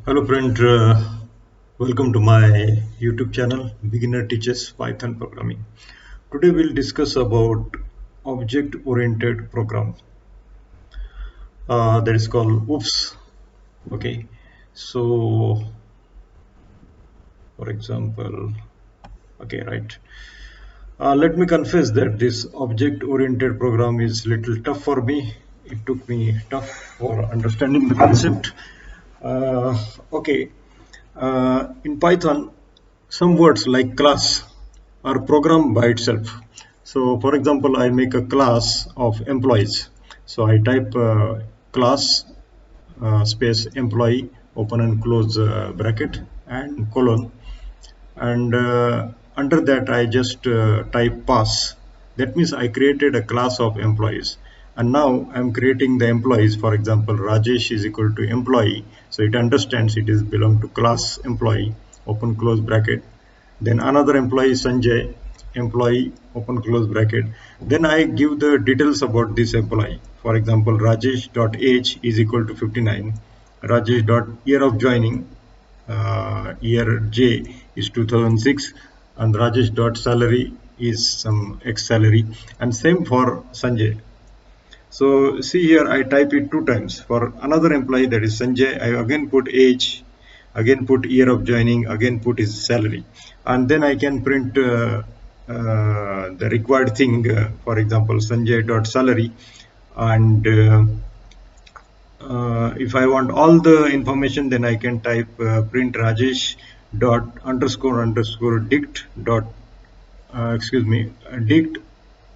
Hello friend, welcome to my YouTube channel Beginner Teaches Python Programming. Today we'll discuss about object-oriented program that is called OOPS. Okay, so for example, okay, right. Let me confess that this object-oriented program is little tough for me. It took me tough for understanding the concept. Uh, okay, in Python, some words like class are programmed by itself. So, for example, I make a class of employees. So I type class space employee open and close bracket and colon, and under that I just type pass. That means I created a class of employees, and now I'm creating the employees. For example, Rajesh is equal to employee, so it understands it is belong to class employee open close bracket. Then another employee Sanjay, employee open close bracket. Then I give the details about this employee. For example, Rajesh dot age is equal to 59, Rajesh dot year of joining, year J is 2006, and Rajesh dot salary is some X salary, and same for Sanjay. So see here, I type it two times. For another employee, that is Sanjay, I again put age, again put year of joining, again put his salary, and then I can print the required thing. For example, Sanjay dot salary, and if I want all the information, then I can type print Rajesh dot underscore underscore dict dot dict,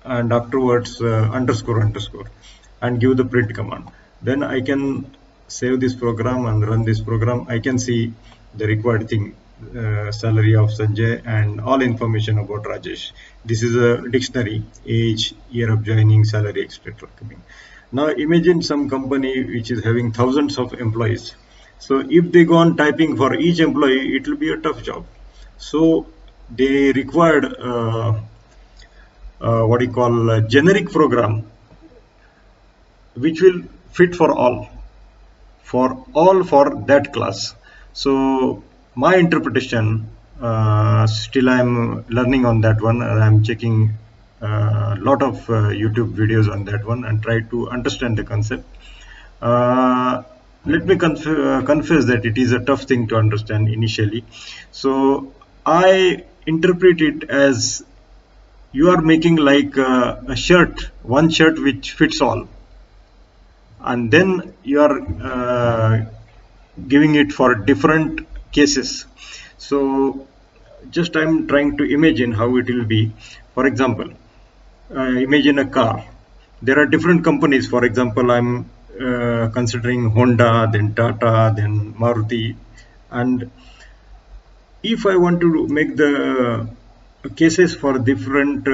and afterwards underscore underscore, and give the print command. Then I can save this program and run this program. I can see the required thing, salary of Sanjay and all information about Rajesh. This is a dictionary: age, year of joining, salary, etc. Now imagine some company which is having thousands of employees. So if they go on typing for each employee, it will be a tough job. So they required what you call a generic program which will fit for that class. So my interpretation, still I'm learning on that one, and I'm checking a lot of YouTube videos on that one and try to understand the concept. uh, Let me confess that it is a tough thing to understand initially. So I interpret it as you are making like a shirt, one shirt which fits all, and then you are giving it for different cases. So just I'm trying to imagine how it will be. For example, imagine a car. There are different companies. For example, I'm considering Honda, then Tata, then Maruti, and if I want to make the cases for different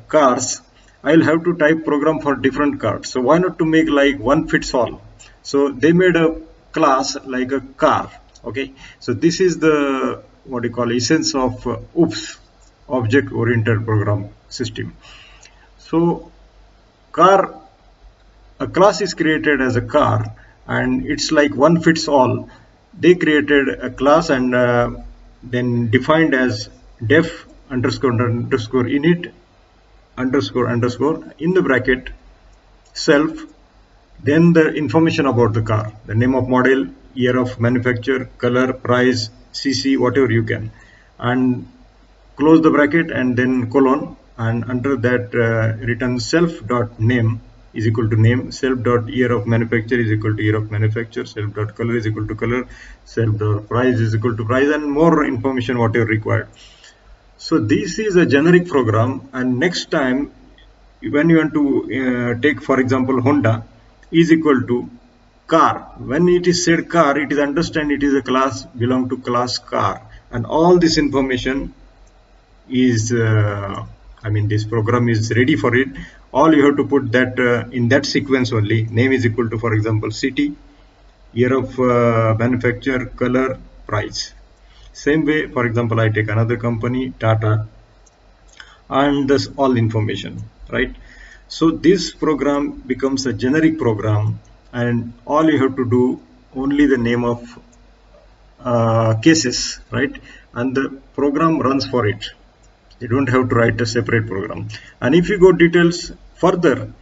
cars, I'll have to type program for different cars. So why not to make like one fits all? So they made a class like a car. Okay, so this is the what you call essence of OOPS, object oriented program system. So car, a class is created as a car, and it's like one fits all. They created a class and then defined as def underscore underscore init underscore underscore in the bracket self, then the information about the car, the name of model, year of manufacture, color, price, CC, whatever you can, and close the bracket and then colon, and under that written self dot name is equal to name, self dot year of manufacture is equal to year of manufacture, self dot color is equal to color, self dot price is equal to price, and more information whatever required. So this is a generic program, and next time when you want to take for example Honda is equal to car, when it is said car, it is understand it is a class belong to class car, and all this information is this program is ready for it. All you have to put that in that sequence only. Name is equal to, for example, city, year of manufacture, color, price. Same way, for example, I take another company, Tata, and this all information, right? So this program becomes a generic program, and all you have to do only the name of cases, right? And the program runs for it. You don't have to write a separate program. And if you go details further,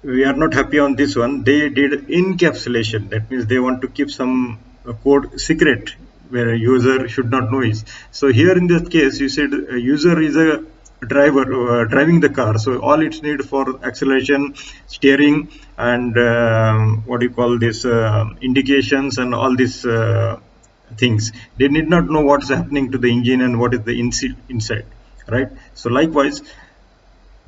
we are not happy on this one. They did encapsulation. That means they want to keep some code secret where a user should not know it. So here in this case, you said a user is a driver driving the car. So all it's need for acceleration, steering, and what do you call this indications and all these things. They need not know what's happening to the engine and what is the inside, right? So likewise,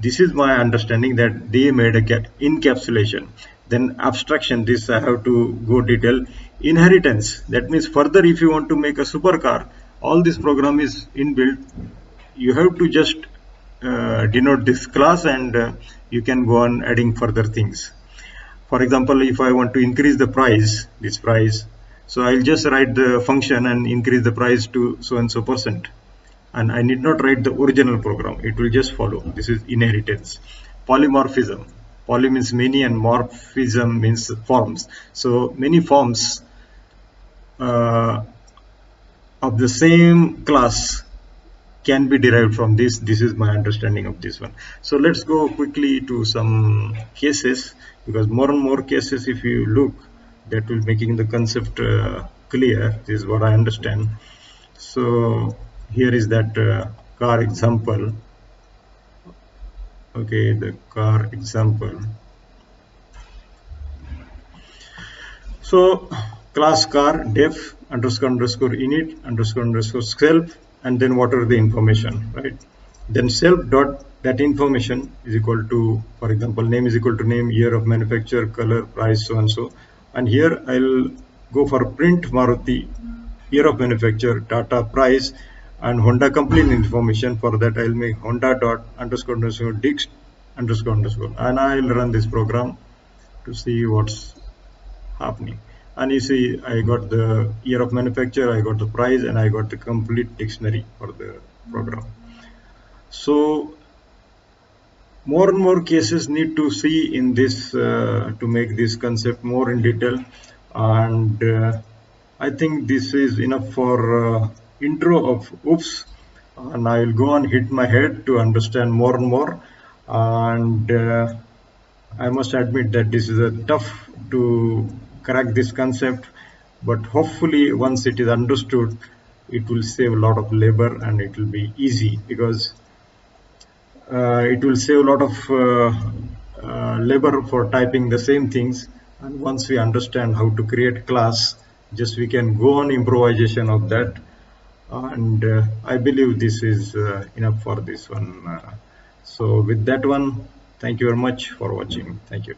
this is my understanding that they made a encapsulation. Then abstraction, this I have to go detail. Inheritance, that means further if you want to make a supercar, all this program is inbuilt. You have to just denote this class, and you can go on adding further things. For example, if I want to increase the price, this price, so I'll just write the function and increase the price to so and so percent. And I need not write the original program. It will just follow. This is inheritance. Polymorphism. Poly means many and morphism means forms. So many forms of the same class can be derived from this. This is my understanding of this one. So let's go quickly to some cases, because more and more cases, if you look, that will making the concept clear. This is what I understand. So here is that car example. Okay, the car example. So class car def underscore init underscore self, and then what are the information, right? Then self dot that information is equal to, for example, name is equal to name, year of manufacture, color, price, so and so. And here I'll go for print Maruti, year of manufacture, Tata, price, and Honda complete information. For that I'll make Honda dot underscore dix underscore, and I'll run this program to see what's happening. And you see, I got the year of manufacture, I got the price, and I got the complete dictionary for the program. So more and more cases need to see in this to make this concept more in detail. And I think this is enough for intro of OOPS, and I will go and hit my head to understand more and more. And I must admit that this is a tough to crack this concept, but hopefully once it is understood, it will save a lot of labor and it will be easy, because it will save a lot of labor for typing the same things. And once we understand how to create class, just we can go on improvisation of that. And I believe this is enough for this one. So with that one, thank you very much for watching. Thank you.